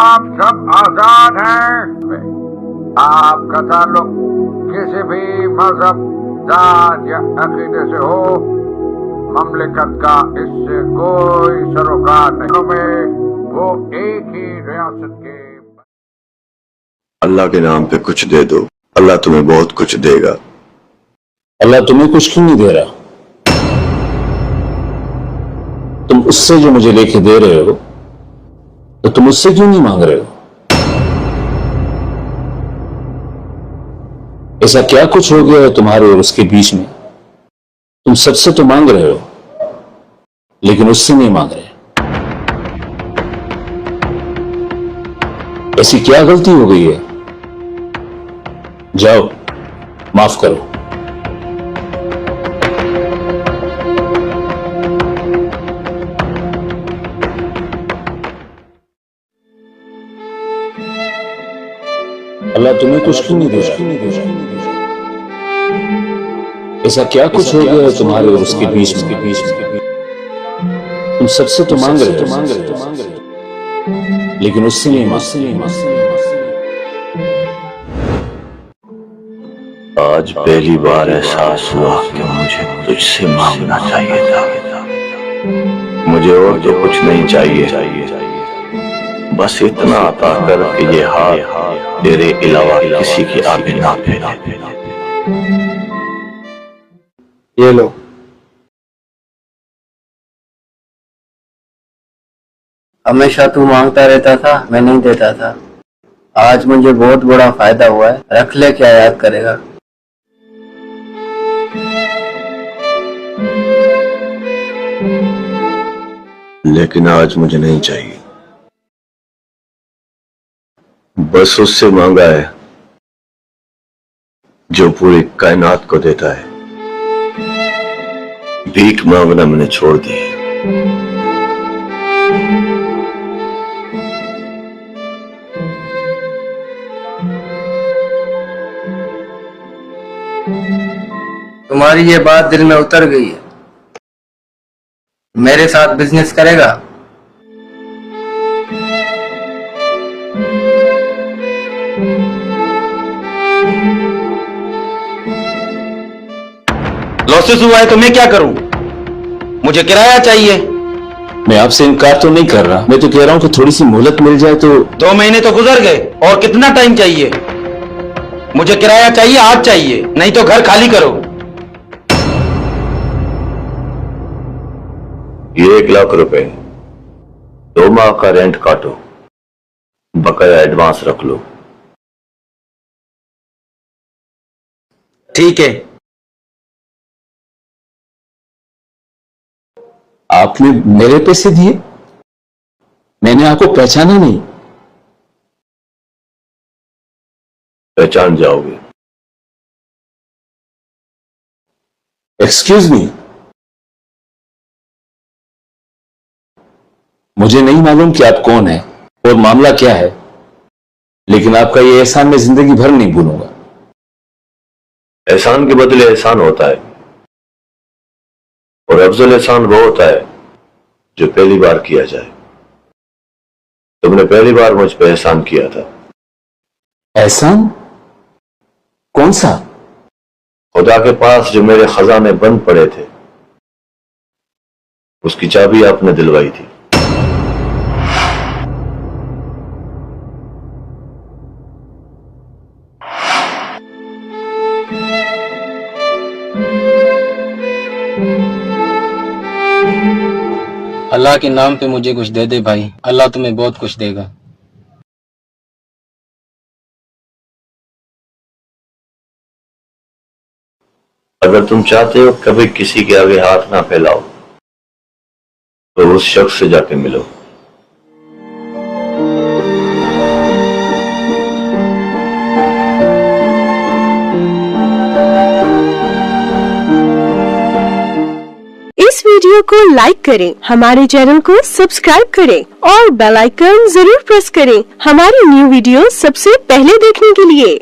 आप सब आजाद हैं। आपका ताल्लुक किसी भी मजहब, जात या अकीदे से हो, ममलिकत का इससे कोई सरोकार नहीं में वो एक ही रियासत के। अल्लाह के नाम पे कुछ दे दो, अल्लाह तुम्हें बहुत कुछ देगा। अल्लाह तुम्हें कुछ क्यों नहीं दे रहा? तुम उससे जो मुझे लेके दे रहे हो, तो तुम उससे क्यों नहीं मांग रहे हो? ऐसा क्या कुछ हो गया है तुम्हारे और उसके बीच में? तुम सबसे तो मांग रहे हो, लेकिन उससे नहीं मांग रहे। ऐसी क्या गलती हो गई है? जाओ, माफ करो। अल्लाह तुम्हें कुछ क्यों नहीं दे रहा? ऐसा क्या कुछ हो गया है तुम्हारे और उसके बीच में? तुम सबसे तो मांग रहे हो, लेकिन उससे नहीं मांग। आज पहली बार एहसास हुआ कि मुझे तुझसे मांगना चाहिए था। मुझे और तो कुछ नहीं चाहिए, बस इतना अता कर कि ये हाथ तेरे अलावा किसी के आगे ना फैले। ये लो। हमेशा तू मांगता रहता था, मैं नहीं देता था। आज मुझे बहुत बड़ा फायदा हुआ है। रख ले, क्या याद करेगा। लेकिन आज मुझे नहीं चाहिए। बस उससे मांगा है जो पूरी कायनात को देता है। भीख मांगना मैंने छोड़ दी। तुम्हारी ये बात दिल में उतर गई है। मेरे साथ बिजनेस करेगा? लॉसेस हुआ है तो मैं क्या करूं? मुझे किराया चाहिए। मैं आपसे इनकार तो नहीं कर रहा, मैं तो कह रहा हूं कि थोड़ी सी मोहलत मिल जाए तो। 2 महीने तो गुजर गए, और कितना टाइम चाहिए? मुझे किराया चाहिए, आज चाहिए, नहीं तो घर खाली करो। ये 1 लाख रुपए 2 माह का रेंट काटो, बकाया एडवांस रख लो। ठीक है। आपने मेरे पैसे दिए? मैंने आपको पहचाना नहीं। पहचान जाओगे। एक्सक्यूज मी, मुझे नहीं मालूम कि आप कौन है और मामला क्या है, लेकिन आपका ये एहसान मैं जिंदगी भर नहीं भूलूंगा। एहसान के बदले एहसान होता है, और अफजल एहसान वो होता है जो पहली बार किया जाए। तुमने पहली बार मुझ पर एहसान किया था। एहसान? कौन सा? खुदा के पास जो मेरे खजाने बंद पड़े थे, उसकी चाबी आपने दिलवाई थी। अल्लाह के नाम पे मुझे कुछ दे दे भाई, अल्लाह तुम्हें बहुत कुछ देगा। अगर तुम चाहते हो कभी किसी के आगे हाथ ना फैलाओ, तो उस शख्स से जाके मिलो। इस वीडियो को लाइक करें, हमारे चैनल को सब्सक्राइब करें और बेल आइकन जरूर प्रेस करें हमारी न्यू वीडियो सबसे पहले देखने के लिए।